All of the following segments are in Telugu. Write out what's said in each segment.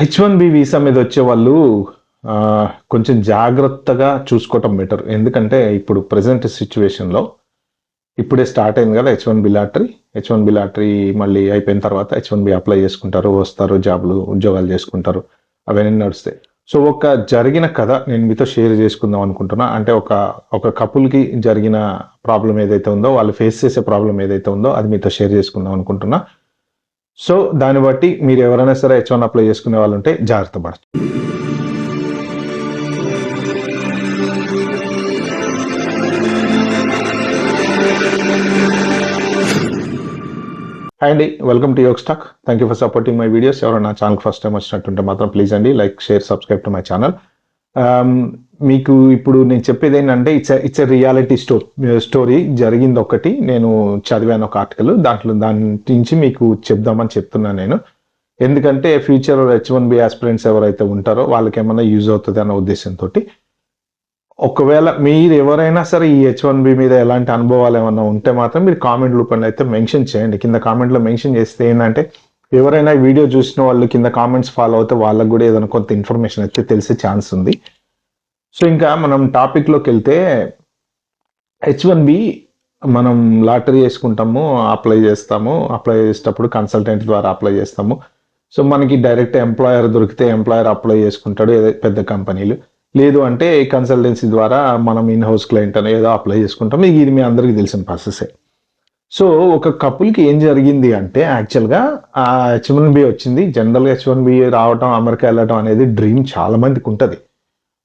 H1B వీసా మీద వచ్చే వాళ్ళు కొంచెం జాగ్రత్తగా చూసుకోవటం బెటర్. ఎందుకంటే ఇప్పుడు ప్రెజెంట్ సిచ్యువేషన్‌లో ఇప్పుడే స్టార్ట్ అయింది కదా! H1B lottery. H1B లాటరీ మళ్ళీ అయిపోయిన తర్వాత H1B అప్లై చేసుకుంటారు. వస్తారు ఉద్యోగాలు చేసుకుంటారు. అవన్నీ నడుస్తాయి. సో, ఒక జరిగిన కథ నేను మీతో షేర్ చేసుకుందాం అనుకుంటున్నా. అంటే ఒక కపుల్‌కి జరిగిన ప్రాబ్లమ్ ఏదైతే ఉందో, వాళ్ళు ఫేస్ చేసే ప్రాబ్లమ్ ఏదైతే ఉందో అది మీతో షేర్ చేసుకుందాం అనుకుంటున్నా. సో, దాన్ని బట్టి మీరు ఎవరైనా సరే H1 అప్లై చేసుకునే వాళ్ళుంటే జాగ్రత్త పడొచ్చు. హాయ్ అండి, వెల్కమ్ టు యోగ్ స్టాక్. Thank you for supporting my videos. ఎవరైనా నా ఛానల్ ఫస్ట్ టైం వచ్చినట్టుంటే మాత్రం ప్లీజ్ అండి like, share, subscribe to my channel. మీకు ఇప్పుడు నేను చెప్పేది ఏంటంటే ఇట్స్ ఎ రియాలిటీ స్టోరీ. జరిగింది ఒకటి, నేను చదివాను ఒక ఆర్టికల్, దాని నుంచి మీకు చెప్దామని చెప్తున్నాను నేను. ఎందుకంటే ఫ్యూచర్ H1B ఆస్పిరెంట్స్ ఎవరైతే ఉంటారో వాళ్ళకి ఏమైనా యూజ్ అవుతుంది అన్న ఉద్దేశంతో. ఒకవేళ మీరు ఎవరైనా సరే ఈ H1B మీద ఎలాంటి అనుభవాలు ఏమన్నా ఉంటే మాత్రం మీరు కామెంట్ రూపంలో అయితే మెన్షన్ చేయండి. కింద కామెంట్లో మెన్షన్ చేస్తే ఏంటంటే ఎవరైనా వీడియో చూసిన వాళ్ళు కింద కామెంట్స్ ఫాలో అవుతే వాళ్ళకు కూడా ఏదైనా కొంత ఇన్ఫర్మేషన్ అయితే తెలిసే ఛాన్స్ ఉంది. సో ఇంకా మనం టాపిక్లోకి వెళ్తే, H1B మనం లాటరీ వేసుకుంటాము, అప్లై చేసేటప్పుడు కన్సల్టెంట్ ద్వారా అప్లై చేస్తాము. సో మనకి డైరెక్ట్ ఎంప్లాయర్ దొరికితే ఎంప్లాయర్ అప్లై చేసుకుంటాడు, పెద్ద కంపెనీలు. లేదు అంటే కన్సల్టెన్సీ ద్వారా మనం ఇన్ హౌస్ క్లయింట్ అని ఏదో అప్లై చేసుకుంటాం. ఇది మీ అందరికీ తెలిసిన ప్రాసెసే. సో ఒక కపుల్కి ఏం జరిగింది అంటే, యాక్చువల్గా ఆ H1B వచ్చింది. జనరల్గా H1B రావటం, అమెరికా వెళ్ళటం అనేది డ్రీమ్ చాలా మందికి ఉంటుంది.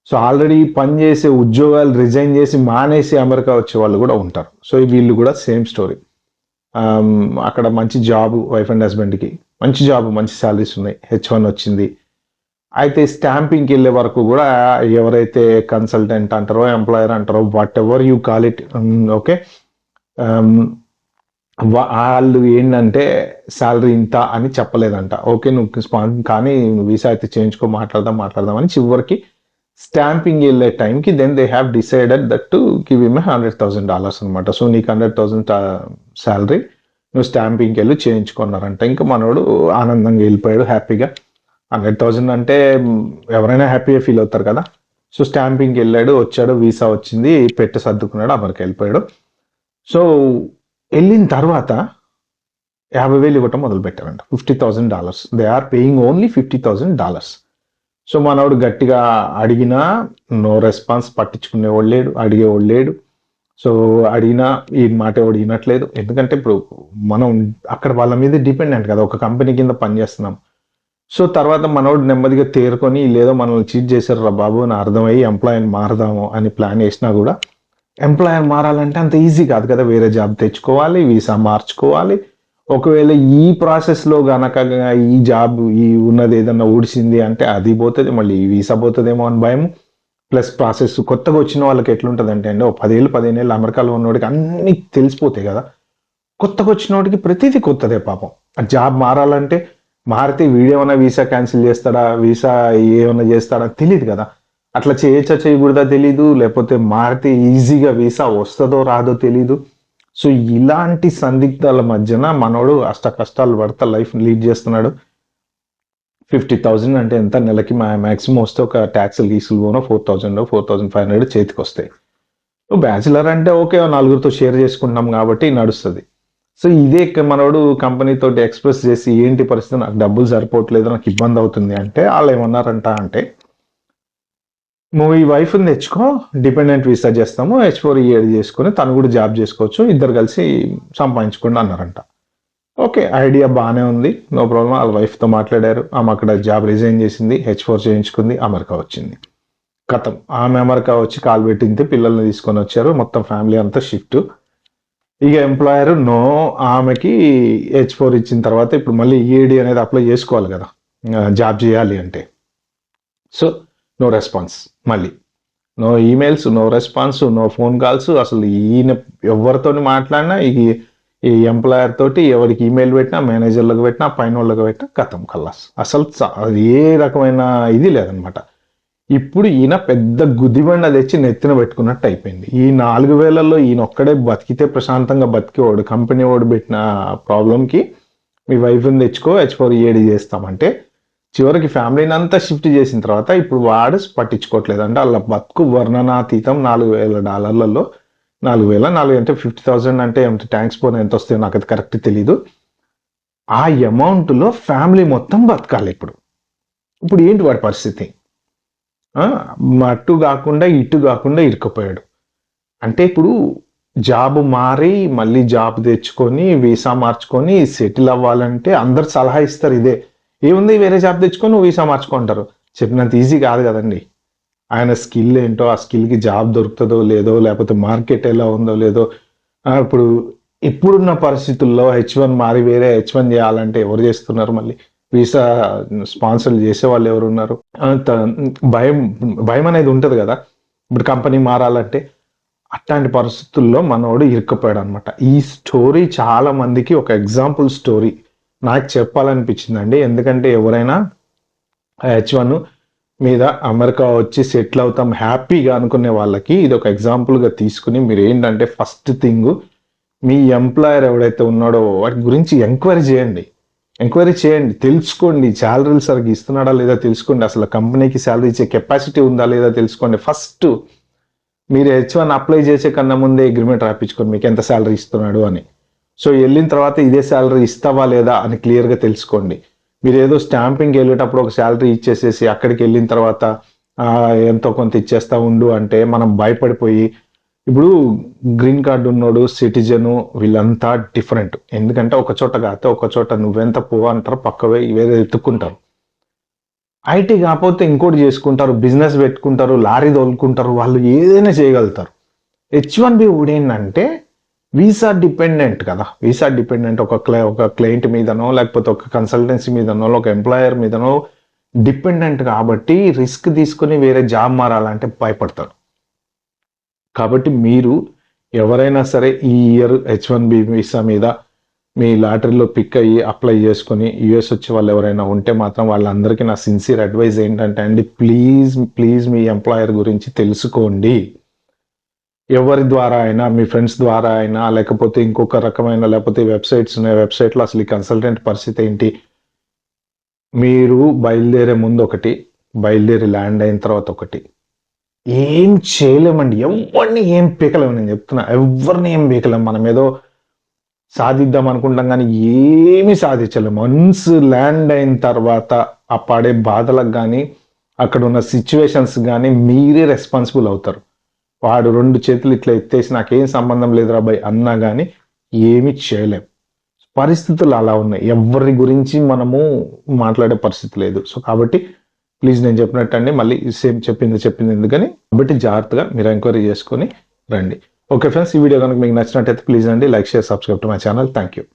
సో ఆల్రెడీ పనిచేసే ఉద్యోగాలు రిజైన్ చేసి మానేసి అమెరికా వచ్చే వాళ్ళు కూడా ఉంటారు. సో వీళ్ళు కూడా సేమ్ స్టోరీ. అక్కడ మంచి జాబ్, వైఫ్ అండ్ హస్బెండ్కి మంచి జాబ్, మంచి శాలరీస్ ఉన్నాయి. H1 వచ్చింది. అయితే స్టాంపింగ్కి వెళ్ళే వరకు కూడా ఎవరైతే కన్సల్టెంట్ అంటారో, ఎంప్లాయర్ అంటారో, what ever you call it, okay, వాళ్ళు ఏంటంటే శాలరీ ఇంత అని చెప్పలేదంట. ఓకే, నువ్వు కానీ వీసా అయితే చేయించుకో, మాట్లాడదాం అని చివరికి స్టాంపింగ్ వెళ్ళే టైంకి then they have decided that to give him $100,000 అనమాట. సో నీకు 100,000 శాలరీ, నువ్వు స్టాంపింగ్కి వెళ్ళి చేయించుకున్నారంట. ఇంకా మనోడు ఆనందంగా వెళ్ళిపోయాడు హ్యాపీగా. 100,000 అంటే ఎవరైనా హ్యాపీగా ఫీల్ అవుతారు కదా. సో స్టాంపింగ్కి వెళ్ళాడు, వచ్చాడు, వీసా వచ్చింది, పెట్టి సర్దుకున్నాడు, అమెరికా వెళ్ళిపోయాడు. సో వెళ్ళిన తర్వాత 50,000 ఇవ్వటం మొదలు పెట్టారంట. $50,000. They are paying only $50,000. So మనోడు గట్టిగా అడిగినా నో రెస్పాన్స్, పట్టించుకునేవాడు లేడు, అడిగేవాడు లేడు. సో అడిగినా ఈ మాట ఎవడు వినట్లేదు. ఎందుకంటే ఇప్పుడు మనం అక్కడ వాళ్ళ మీద డిపెండెంట్ కదా, ఒక కంపెనీ కింద పనిచేస్తున్నాం. సో తర్వాత మనోడు నెమ్మదిగా తేరుకొని, లేదో మనల్ని చీట్ చేశారు రా బాబు అని అర్థమయ్యి ఎంప్లాయర్ని మారదాము అని ప్లాన్ చేసినా కూడా, ఎంప్లాయర్ మారాలంటే అంత ఈజీ కాదు కదా. వేరే జాబ్ తెచ్చుకోవాలి, వీసా మార్చుకోవాలి. ఒకవేళ ఈ ప్రాసెస్లో గనక ఈ జాబ్ ఉన్నది ఏదన్నా ఊడిసింది అంటే అది పోతుంది, మళ్ళీ ఈ వీసా పోతుందేమో అని భయం. ప్లస్ ప్రాసెస్ కొత్తగా వచ్చిన వాళ్ళకి ఎట్లుంటుంది అంటే అండి, 10 ఏళ్ళు అమెరికాలో ఉన్నవాడికి అన్నీ తెలిసిపోతాయి కదా. కొత్తగా వచ్చిన వాడికి ప్రతిదీ కొత్తదే పాపం. ఆ జాబ్ మారాలంటే, మారితే వీడేమన్నా వీసా క్యాన్సిల్ చేస్తాడా, వీసా ఏమన్నా చేస్తాడా తెలియదు కదా. అట్లా చేయకూడదా తెలీదు, లేకపోతే మారితే ఈజీగా వీసా వస్తుందో రాదో తెలీదు. సో ఇలాంటి సందిగ్ధాల మధ్యన మనోడు అష్ట కష్టాలు పడతా లైఫ్ లీడ్ చేస్తున్నాడు. 50,000 అంటే ఎంత, నెలకి మ్యాక్సిమం వస్తే ఒక ట్యాక్సులు గీసులు పోనో 4,000 4,500 చేతికి వస్తాయి. బ్యాచిలర్ అంటే ఓకే, నలుగురితో షేర్ చేసుకుంటాం కాబట్టి నడుస్తుంది. సో ఇదే మనోడు కంపెనీతో ఎక్స్ప్రెస్ చేసి, ఏంటి పరిస్థితి, నాకు డబ్బులు సరిపోవట్లేదు, నాకు ఇబ్బంది అవుతుంది అంటే, వాళ్ళు ఏమన్నారంట అంటే, నువ్వు ఈ వైఫ్ని తెచ్చుకో, డిపెండెంట్ వీసా చేస్తాము, H4 చేసుకొని తను కూడా జాబ్ చేసుకోవచ్చు, ఇద్దరు కలిసి సంపాదించుకోండి అన్నారంట. ఓకే, ఐడియా బాగానే ఉంది, నో ప్రాబ్లం. వాళ్ళ వైఫ్తో మాట్లాడారు, ఆమె అక్కడ జాబ్ రిజైన్ చేసింది, H4 చేయించుకుంది, అమెరికా వచ్చింది. కథం, ఆమె అమెరికా వచ్చి కాలు పెట్టింది, పిల్లల్ని తీసుకొని వచ్చారు, మొత్తం ఫ్యామిలీ అంతా షిఫ్ట్. ఇక ఎంప్లాయర్ నో, ఆమెకి H4 ఇచ్చిన తర్వాత ఇప్పుడు మళ్ళీ EAD అనేది అప్లై చేసుకోవాలి కదా జాబ్ చేయాలి అంటే. సో నో రెస్పాన్స్, మళ్ళీ no emails, no response, no phone calls. అసలు ఈయన ఎవరితో మాట్లాడినా, ఈ ఎంప్లాయర్ తోటి ఎవరికి ఈమెయిల్ పెట్టినా, మేనేజర్లకు పెట్టినా, పైన వాళ్ళకి పెట్టినా కథం కల్లాస్. అసలు ఏ రకమైన ఇది లేదనమాట. ఇప్పుడు ఈయన పెద్ద గుదిబండ తెచ్చి నెత్తిన పెట్టుకున్నట్టు అయిపోయింది. ఈ 4,000లో ఈయన ఒక్కడే బతికితే ప్రశాంతంగా బతికేవాడు. కంపెనీ వాడు పెట్టిన ప్రాబ్లంకి మీ వైఫ్ని తెచ్చుకో, H4 చేస్తామంటే చివరికి ఫ్యామిలీని అంతా షిఫ్ట్ చేసిన తర్వాత ఇప్పుడు వాడు పట్టించుకోవట్లేదు. అంటే వాళ్ళ బతుకు వర్ణనాతీతం. $4,000 4,000 అంటే 50,000 అంటే ఏమిటి, ట్యాంక్స్ పోనీ ఎంత వస్తాయో నాకు అది కరెక్ట్ తెలీదు. ఆ అమౌంట్లో ఫ్యామిలీ మొత్తం బతకాలి. ఇప్పుడు ఏంటి వాడి పరిస్థితి? అటు కాకుండా ఇటు కాకుండా ఇరుక్కుపోయాడు. అంటే ఇప్పుడు జాబ్ మారి మళ్ళీ జాబ్ తెచ్చుకొని వీసా మార్చుకొని సెటిల్ అవ్వాలంటే అందరు సలహా ఇస్తారు ఇదే, ఏముంది వేరే జాబ్ తెచ్చుకొని నువ్వు వీసా మార్చుకుంటారు. చెప్పినంత ఈజీ కాదు కదండి. ఆయన స్కిల్ ఏంటో, ఆ స్కిల్కి జాబ్ దొరుకుతుందో లేదో, లేకపోతే మార్కెట్ ఎలా ఉందో లేదో. ఇప్పుడు ఇప్పుడున్న పరిస్థితుల్లో H1 మారి వేరే H1 చేయాలంటే ఎవరు చేస్తున్నారు? మళ్ళీ వీసా స్పాన్సర్లు చేసే వాళ్ళు ఎవరు ఉన్నారు? భయం భయం అనేది ఉంటుంది కదా ఇప్పుడు కంపెనీ మారాలంటే. అట్లాంటి పరిస్థితుల్లో మనోడు ఇరుక్కుపోయాడు అనమాట. ఈ స్టోరీ చాలా మందికి ఒక ఎగ్జాంపుల్ స్టోరీ నాకు చెప్పాలనిపించిందండి. ఎందుకంటే ఎవరైనా H1 మీద అమెరికా వచ్చి సెటిల్ అవుతాం హ్యాపీగా అనుకునే వాళ్ళకి ఇది ఒక ఎగ్జాంపుల్గా తీసుకుని మీరు ఏంటంటే ఫస్ట్ థింగ్ మీ ఎంప్లాయర్ ఎవడైతే ఉన్నాడో వాటి గురించి ఎంక్వైరీ చేయండి, తెలుసుకోండి. శాలరీలు సరిగ్గా ఇస్తున్నాడా లేదా తెలుసుకోండి. అసలు కంపెనీకి శాలరీ ఇచ్చే కెపాసిటీ ఉందా లేదా తెలుసుకోండి. ఫస్ట్ మీరు H1 అప్లై చేసే కన్నా ముందే అగ్రిమెంట్ రాయించుకోండి మీకు ఎంత శాలరీ ఇస్తున్నాడు అని. సో వెళ్ళిన తర్వాత ఇదే శాలరీ ఇస్తావా లేదా అని క్లియర్గా తెలుసుకోండి. మీరు ఏదో స్టాంపింగ్కి వెళ్ళేటప్పుడు ఒక శాలరీ ఇచ్చేసేసి అక్కడికి వెళ్ళిన తర్వాత ఎంతో కొంత ఇచ్చేస్తా ఉండు అంటే మనం భయపడిపోయి, ఇప్పుడు గ్రీన్ కార్డు ఉన్నోడు, సిటిజను వీళ్ళంతా డిఫరెంట్. ఎందుకంటే ఒక చోట కాకపోతే ఒక చోట నువ్వెంత పో అంటారు, పక్కవే వేరే ఎత్తుక్కుంటారు. ఐటీ కాకపోతే ఇంకోటి చేసుకుంటారు, బిజినెస్ పెట్టుకుంటారు, లారీ తోలుకుంటారు, వాళ్ళు ఏదైనా చేయగలుగుతారు. H1B ఏంటంటే వీసా డిపెండెంట్ కదా. వీసా డిపెండెంట్ ఒక క్లయింట్ మీదనో లేకపోతే ఒక కన్సల్టెన్సీ మీదనో ఒక ఎంప్లాయర్ మీదనో డిపెండెంట్ కాబట్టి రిస్క్ తీసుకుని వేరే జాబ్ మారాలంటే భయపడతారు. కాబట్టి మీరు ఎవరైనా సరే ఈ ఇయర్ H1B వీసా మీద మీ లాటరీలో పిక్ అయ్యి అప్లై చేసుకుని యూఎస్ వచ్చే వాళ్ళు ఎవరైనా ఉంటే మాత్రం వాళ్ళందరికీ నా సిన్సియర్ అడ్వైజ్ ఏంటంటే అండి, ప్లీజ్ మీ ఎంప్లాయర్ గురించి తెలుసుకోండి. ఎవరి ద్వారా అయినా, మీ ఫ్రెండ్స్ ద్వారా అయినా, లేకపోతే ఇంకొక రకమైన లేకపోతే వెబ్సైట్స్ ఉన్నాయి, వెబ్సైట్లో అసలు ఈ కన్సల్టెంట్ పరిస్థితి ఏంటి, మీరు బయలుదేరే ముందు ఒకటి, బయలుదేరి ల్యాండ్ అయిన తర్వాత ఒకటి. ఏం చేయలేమండి, ఎవరిని ఏం పీకలేము. నేను చెప్తున్నా, ఎవరిని ఏం పీకలేము. మనం ఏదో సాధిద్దాం అనుకుంటాం కానీ ఏమీ సాధించలేము. వన్స్ ల్యాండ్ అయిన తర్వాత ఆ పడే బాధలకు కానీ అక్కడ ఉన్న సిచ్యువేషన్స్ కానీ మీరే రెస్పాన్సిబుల్ అవుతారు. వాడు 2 చేతులు ఇట్లా ఎత్తేసి నాకేం సంబంధం లేదురా బాయ్ అన్నా కానీ ఏమీ చేయలేం. పరిస్థితులు అలా ఉన్నాయి, ఎవరి గురించి మనము మాట్లాడే పరిస్థితి లేదు. సో కాబట్టి ప్లీజ్ నేను చెప్పినట్టు అండి, మళ్ళీ సేమ్ చెప్పింది ఎందుకని, కాబట్టి జాగ్రత్తగా మీరు ఎంక్వైరీ చేసుకొని రండి. ఓకే ఫ్రెండ్స్, ఈ వీడియో కనుక మీకు నచ్చినట్టయితే ప్లీజ్ అండి like, share, subscribe to my channel. Thank you.